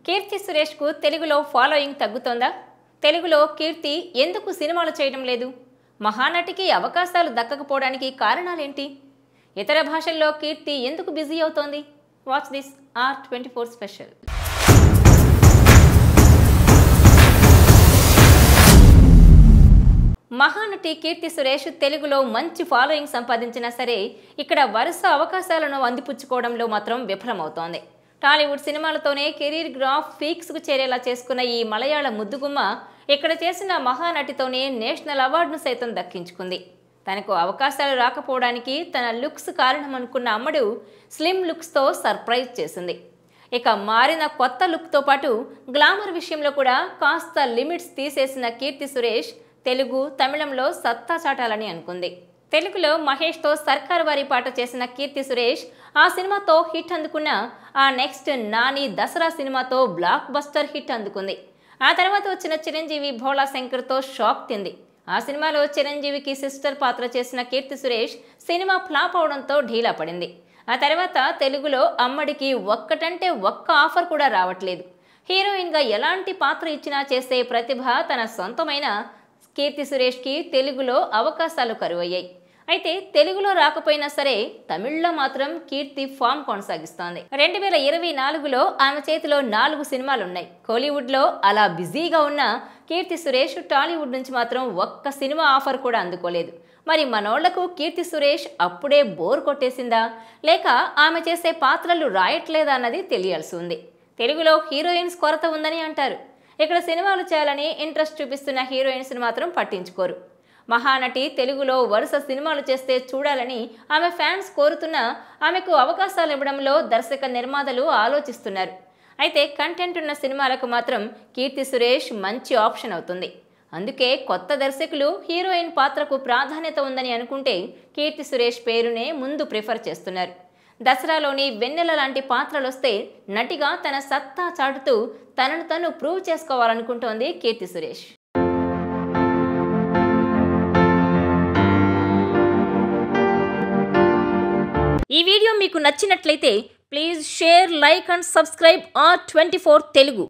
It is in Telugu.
కీర్తి సురేష్కు తెలుగులో ఫాలోయింగ్ తగ్గుతోందా? తెలుగులో కీర్తి ఎందుకు సినిమాలు చేయడం లేదు? మహానటికి అవకాశాలు దక్కకపోవడానికి కారణాలేంటి? ఇతర భాషల్లో కీర్తి ఎందుకు బిజీ అవుతోంది? Watch this R24 special. Mahanati Keerthi Suresh తెలుగులో మంచి ఫాలోయింగ్ సంపాదించినా సరే ఇక్కడ వరుస అవకాశాలను అందిపుచ్చుకోవడంలో మాత్రం విఫలమవుతోంది. టాలీవుడ్ సినిమాలతోనే కెరీర్ గ్రాఫ్ పీక్స్కు చేరేలా చేసుకున్న ఈ మలయాళ ముద్దుగుమ్మ ఇక్కడ చేసిన మహానటితోనే నేషనల్ అవార్డును సైతం దక్కించుకుంది. తనకు అవకాశాలు రాకపోవడానికి తన లుక్స్ కారణం అనుకున్న అమ్మడు స్లిమ్ లుక్స్తో సర్ప్రైజ్ చేసింది. ఇక మారిన కొత్త లుక్తో పాటు గ్లామర్ విషయంలో కూడా కాస్త లిమిట్స్ తీసేసిన కీర్తి సురేష్ తెలుగు, తమిళంలో సత్తా చాటాలని అనుకుంది. తెలుగులో మహేష్తో సర్కార్ వారి పాట చేసిన కీర్తి సురేష్ ఆ సినిమాతో హిట్ అందుకున్న ఆ నెక్స్ట్ నాని దసరా సినిమాతో బ్లాక్ బస్టర్ హిట్ అందుకుంది. ఆ తర్వాత వచ్చిన చిరంజీవి భోళా శంకర్తో షాక్ తింది. ఆ సినిమాలో చిరంజీవికి సిస్టర్ పాత్ర చేసిన కీర్తి సురేష్ సినిమా ఫ్లాప్ అవడంతో ఢీలా పడింది. ఆ తర్వాత తెలుగులో అమ్మడికి ఒక్కటంటే ఒక్క ఆఫర్ కూడా రావట్లేదు. హీరోయిన్గా ఎలాంటి పాత్ర ఇచ్చినా చేసే ప్రతిభ తన సొంతమైన కీర్తి సురేష్కి తెలుగులో అవకాశాలు కరువయ్యాయి. అయితే తెలుగులో రాకపోయినా సరే తమిళ్లో మాత్రం కీర్తి ఫామ్ కొనసాగిస్తోంది. 2024లో ఆమె చేతిలో 4 సినిమాలున్నాయి. కోలీవుడ్లో అలా బిజీగా ఉన్న కీర్తి సురేష్ టాలీవుడ్ నుంచి మాత్రం ఒక్క సినిమా ఆఫర్ కూడా అందుకోలేదు. మరి మనోళ్లకు కీర్తి సురేష్ అప్పుడే బోర్ కొట్టేసిందా, లేక ఆమె చేసే పాత్రలు రాయట్లేదా అన్నది తెలియాల్సి ఉంది. తెలుగులో హీరోయిన్స్ కొరత ఉందని అంటారు. ఇక్కడ సినిమాలు చేయాలని ఇంట్రెస్ట్ చూపిస్తున్న హీరోయిన్స్ మాత్రం పట్టించుకోరు. మహానటి తెలుగులో వరుస సినిమాలు చేస్తే చూడాలని ఆమె ఫ్యాన్స్ కోరుతున్నా ఆమెకు అవకాశాలు ఇవ్వడంలో దర్శక నిర్మాతలు ఆలోచిస్తున్నారు. అయితే కంటెంట్ ఉన్న సినిమాలకు మాత్రం కీర్తి సురేష్ మంచి ఆప్షన్ అవుతుంది. అందుకే కొత్త దర్శకులు హీరోయిన్ పాత్రకు ప్రాధాన్యత ఉందని అనుకుంటే కీర్తి సురేష్ పేరునే ముందు ప్రిఫర్ చేస్తున్నారు. దసరాలోని వెన్నెల లాంటి పాత్రలొస్తే నటిగా తన సత్తా చాటుతూ తనను తను ప్రూవ్ చేసుకోవాలనుకుంటోంది కీర్తి సురేష్. ఈ వీడియో మీకు నచ్చినట్లయితే please share, like and subscribe R24 Telugu.